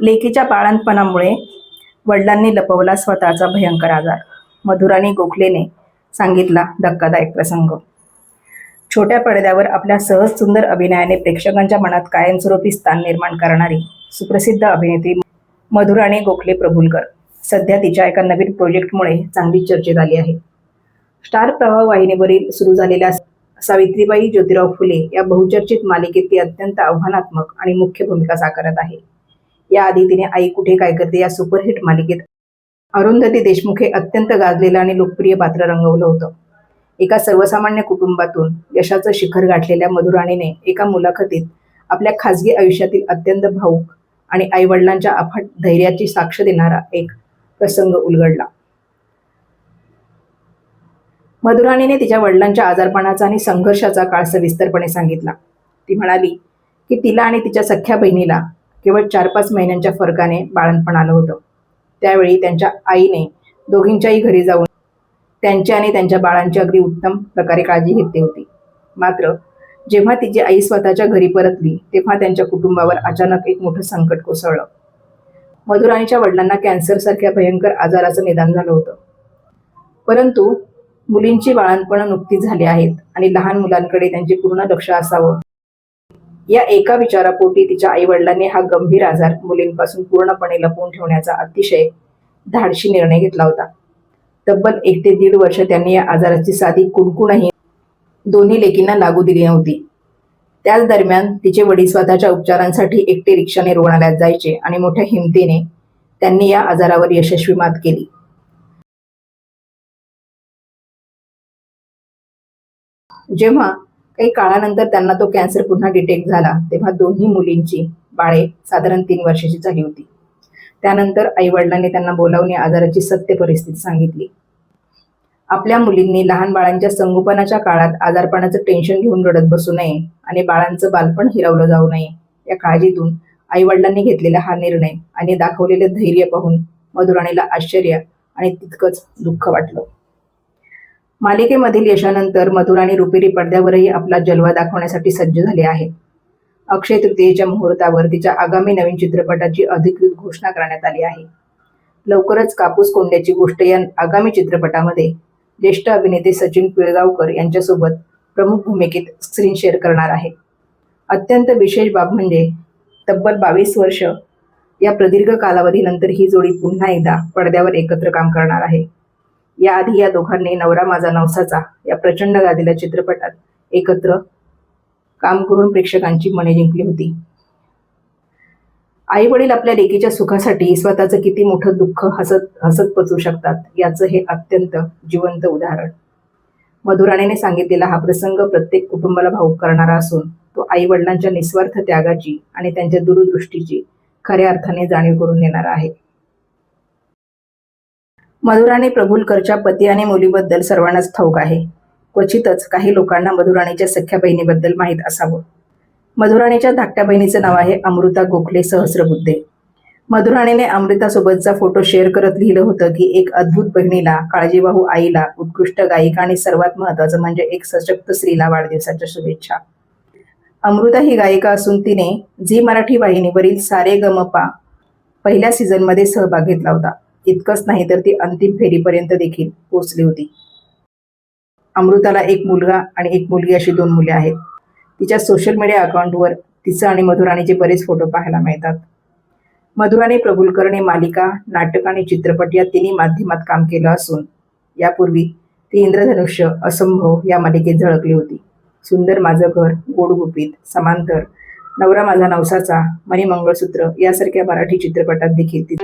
लेकीच्या बाळंतपणामुळे वडिलांनी लपवला स्वतःचा भयंकर आजार. मधुराणी गोखलेने सांगितला धक्कादायक प्रसंग. छोट्या पडद्यावर आपल्या सहज सुंदर अभिनयाने प्रेक्षकांच्या मनात कायमस्वरूपी स्थान निर्माण करणारी सुप्रसिद्ध अभिनेत्री मधुराणी गोखले प्रभुलकर सध्या तिच्या एका नवीन प्रोजेक्टमुळे चांगली चर्चेत आली आहे. स्टार प्रवाह वाहिनीवरील सुरू झालेल्या सावित्रीबाई ज्योतिराव फुले या बहुचर्चित मालिकेत ती अत्यंत आव्हानात्मक आणि मुख्य भूमिका साकारत आहे. याआधी तिने आई कुठे काय करते या सुपरहिट मालिकेत अरुंधती देशमुख हे अत्यंत गाजलेलं आणि लोकप्रिय पात्र रंगवलं होतं. एका सर्वसामान्य कुटुंबातून यशाचं शिखर गाठलेल्या मधुराणीने एका मुलाखतीत आपल्या खासगी आयुष्यातील अत्यंत भावूक आणि आईवडिलांच्या अफाट धैर्याची साक्ष देणारा एक प्रसंग उलगडला. मधुराणीने तिच्या वडिलांच्या आजारपणाचा आणि संघर्षाचा काळ सविस्तरपणे सांगितला. ती म्हणाली की तिला आणि तिच्या सख्ख्या बहिणीला केवळ 4-5 महिन्यांच्या फरकाने बाळंतपण आलं होतं. त्यावेळी त्यांच्या आईने दोघींच्याही घरी जाऊन त्यांची आणि त्यांच्या बाळांची अगदी उत्तम प्रकारे काळजी घेतली होती. मात्र जेव्हा तिची आई स्वतःच्या घरी परतली तेव्हा त्यांच्या कुटुंबावर अचानक एक मोठं संकट कोसळलं. मधुराणीच्या वडिलांना कॅन्सरसारख्या भयंकर आजाराचं निदान झालं होतं. परंतु मुलींची बाळंतपणं नुकतीच झाली आहेत आणि लहान मुलांकडे त्यांचे पूर्ण लक्ष असावं या एका विचारापोटी तिच्या आईवडिलांनी हा गंभीर आजार मुलींपासून पूर्णपणे लपवून ठेवण्याचा अतिशय धाडसी निर्णय घेतला होता. तब्बल 1 ते 1.5 वर्ष त्यांनी या आजाराची साधी कुणकुणही दोन्ही लेकींना लागू दिली नव्हती. त्याच दरम्यान तिचे वडील स्वतःच्या उपचारांसाठी एकटे रिक्षाने रुग्णालयात जायचे आणि मोठ्या हिमतीने त्यांनी या आजारावर यशस्वी मात केली. जेव्हा काही काळानंतर त्यांना तो कॅन्सर पुन्हा डिटेक्ट झाला तेव्हा दोन्ही मुलींची बाळे साधारण 3 वर्षाची झाली होती. त्यानंतर आईवडिलांनी त्यांना बोलावून या आजाराची सत्य परिस्थिती सांगितली. आपल्या मुलींनी लहान बाळांच्या संगोपनाच्या काळात आजारपणाचं टेन्शन घेऊन रडत बसू नये आणि बाळांचं बालपण हिरावलं जाऊ नये या काळजीतून आईवडिलांनी घेतलेला हा निर्णय आणि दाखवलेले धैर्य पाहून मधुराणीला आश्चर्य आणि तितकंच दुःख वाटलं. मालिकेमधील यशानंतर मधुराणी रुपेरी पडद्यावरही आपला जलवा दाखवण्यासाठी सज्ज झाली आहे. अक्षय तृतीयेच्या मुहूर्तावर तिच्या आगामी नवीन चित्रपटाची अधिकृत घोषणा करण्यात आली आहे. लवकरच कापूस कोंड्याची गोष्ट या आगामी चित्रपटामध्ये ज्येष्ठ अभिनेते सचिन पिळगावकर यांच्यासोबत प्रमुख भूमिकेत स्क्रीन शेअर करणार आहे. अत्यंत विशेष बाब म्हणजे तब्बल 22 वर्ष या प्रदीर्घ कालावधीनंतर ही जोडी पुन्हा एकदा पडद्यावर एकत्र काम करणार आहे. याआधी या दोघांनी नवरा माझा नवसाचा या प्रचंड गाजलेल्या चित्रपटात एकत्र काम करून प्रेक्षकांची मने जिंकली होती. आई वडील आपल्या लेकीच्या सुखासाठी स्वतःचं किती मोठं दुःख हसत हसत पचवू शकतात याचं हे अत्यंत जिवंत उदाहरण. मधुराणीने सांगितलेला हा प्रसंग प्रत्येक कुटुंबाला भावूक करणारा असून तो आई वडिलांच्या निस्वार्थ त्यागाची आणि त्यांच्या दूरदृष्टीची खऱ्या अर्थाने जाणीव करून देणारा आहे. मधुराणी प्रभुलकरच्या पती आणि मुलीबद्दल सर्वांनाच ठाऊक आहे. क्वचितच काही लोकांना मधुराणीच्या सख्ख्या बहिणीबद्दल माहीत असावं. मधुराणीच्या धाकट्या बहिणीचं नाव आहे अमृता गोखले सहस्रबुद्धे. मधुराणीने अमृतासोबतचा फोटो शेअर करत लिहिलं होतं की एक अद्भुत बहिणीला, काळजीवाहू आईला, उत्कृष्ट गायिका आणि सर्वात महत्त्वाचं म्हणजे एक सशक्त स्त्रीला वाढदिवसाच्या शुभेच्छा. अमृता ही गायिका असून तिने झी मराठी वाहिनीवरील सारे ग म पा पहिल्या सीझनमध्ये सहभाग घेतला होता. इतकंच नाही तर ती अंतिम फेरीपर्यंत देखील पोहोचली होती. अमृताला एक मुलगा आणि एक मुलगी अशी 2 मुले आहेत. तिच्या सोशल मीडिया अकाउंटवर तिचं आणि मधुराणीचे बरेच फोटो पाहायला मिळतात. मधुराणी प्रभुलकरने मालिका, नाटक आणि चित्रपट या तिन्ही माध्यमात काम केलं असून यापूर्वी ती इंद्रधनुष्य, असंभव या मालिकेत झळकली होती. सुंदर माझं घर, गोड गुपित, समांतर, नवरा माझा नवसाचा, मणी मंगळसूत्र यासारख्या मराठी चित्रपटात देखील ती